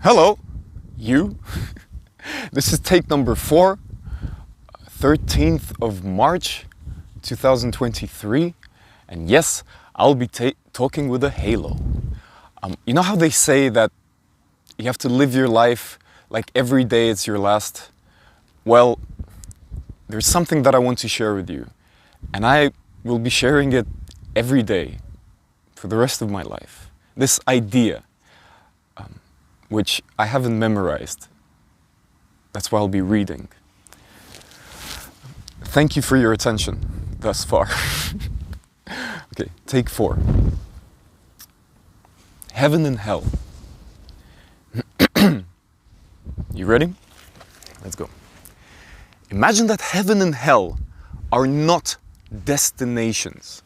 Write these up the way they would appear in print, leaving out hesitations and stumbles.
Hello, you. This is take number 4, 13th of March, 2023. And yes, I'll be talking with a halo. You know how they say that you have to live your life like every day it's your last? Well, there's something that I want to share with you. And I will be sharing it every day for the rest of my life. This idea, which I haven't memorized. That's why I'll be reading. Thank you for your attention thus far. Okay, take 4. Heaven and hell. You ready? Let's go. Imagine that heaven and hell are not destinations,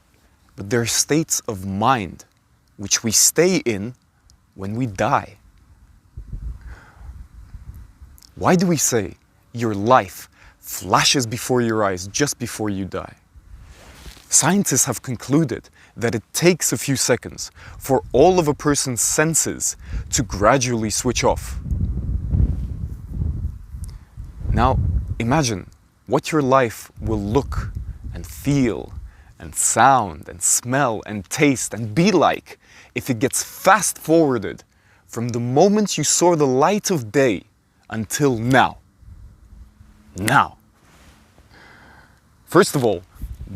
but they're states of mind which we stay in when we die. Why do we say your life flashes before your eyes just before you die? Scientists have concluded that it takes a few seconds for all of a person's senses to gradually switch off. Now, imagine what your life will look and feel and sound and smell and taste and be like if it gets fast forwarded from the moment you saw the light of day until now. Now. First of all,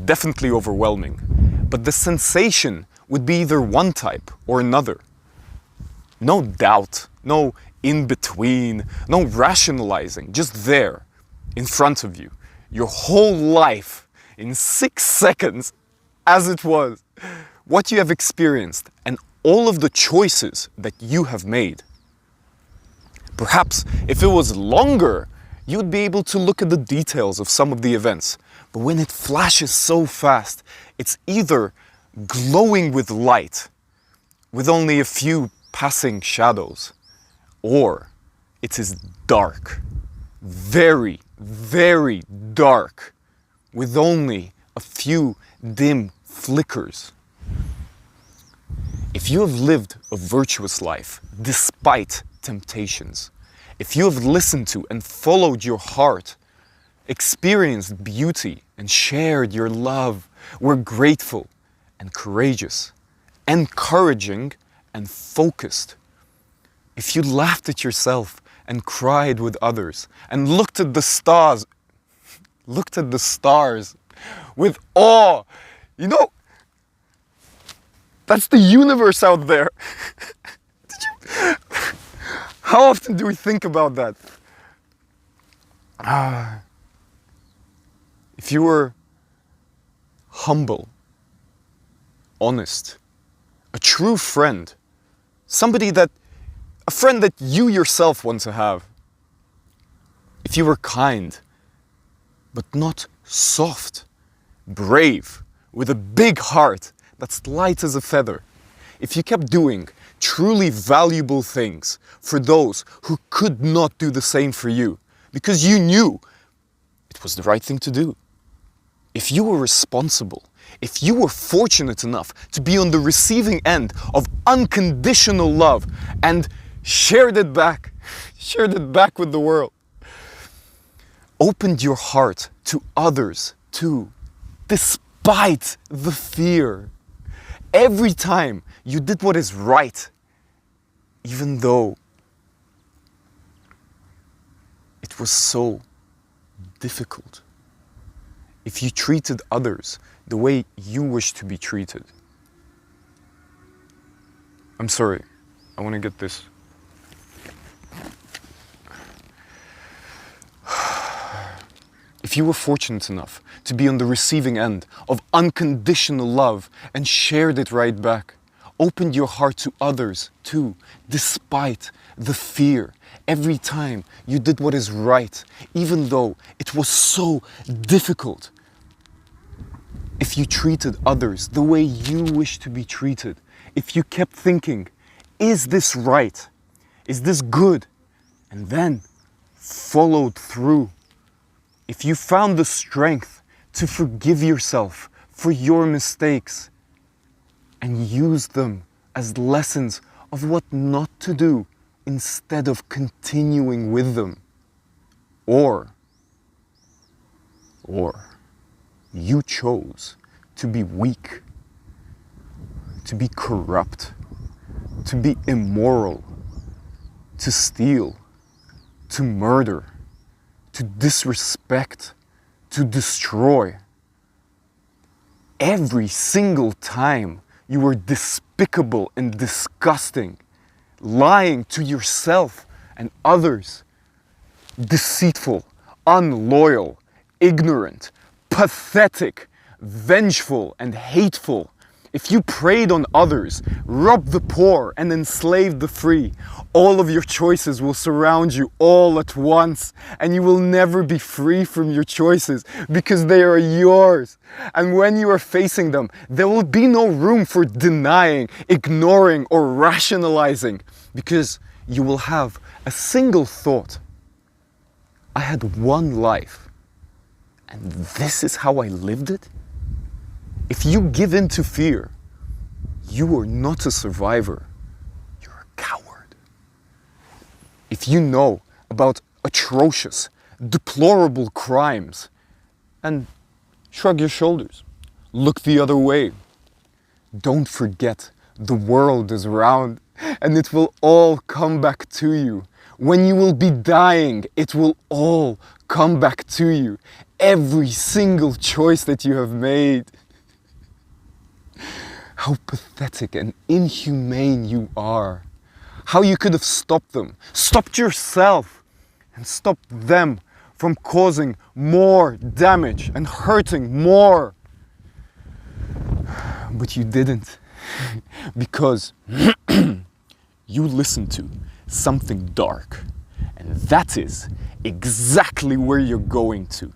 definitely overwhelming, but the sensation would be either one type or another. No doubt, no in between, no rationalizing, just there, in front of you, your whole life in 6 seconds as it was, what you have experienced and all of the choices that you have made. Perhaps if it was longer, you'd be able to look at the details of some of the events. But when it flashes so fast, it's either glowing with light, with only a few passing shadows, or it is dark, very, very dark, with only a few dim flickers. If you have lived a virtuous life despite temptations, if you have listened to and followed your heart, experienced beauty and shared your love, were grateful and courageous, encouraging and focused, if you laughed at yourself and cried with others and looked at the stars with awe, you know, that's the universe out there. How often do we think about that? If you were humble, honest, a true friend, a friend that you yourself want to have. If you were kind, but not soft, brave, with a big heart that's light as a feather. If you kept doing truly valuable things for those who could not do the same for you, because you knew it was the right thing to do. If you were responsible, if you were fortunate enough to be on the receiving end of unconditional love and shared it back with the world, opened your heart to others too, despite the fear. Every time you did what is right, even though it was so difficult. If you treated others the way you wish to be treated. I'm sorry, I want to get this. If you were fortunate enough to be on the receiving end of unconditional love and shared it right back, opened your heart to others too, despite the fear, every time you did what is right, even though it was so difficult. If you treated others the way you wish to be treated, if you kept thinking, is this right? Is this good? And then followed through. If you found the strength to forgive yourself for your mistakes and use them as lessons of what not to do instead of continuing with them. Or you chose to be weak, to be corrupt, to be immoral, to steal, to murder, to disrespect, to destroy. Every single time you were despicable and disgusting, lying to yourself and others, deceitful, unloyal, ignorant, pathetic, vengeful, and hateful. If you preyed on others, robbed the poor, and enslaved the free, all of your choices will surround you all at once, and you will never be free from your choices because they are yours. And when you are facing them, there will be no room for denying, ignoring, or rationalizing, because you will have a single thought. I had one life, and this is how I lived it? If you give in to fear, you are not a survivor, you're a coward. If you know about atrocious, deplorable crimes, and shrug your shoulders, look the other way, don't forget the world is round and it will all come back to you. When you will be dying, it will all come back to you. Every single choice that you have made. How pathetic and inhumane you are. How you could have stopped them, stopped yourself, and stopped them from causing more damage and hurting more. But you didn't, because you listened to something dark, and that is exactly where you're going to.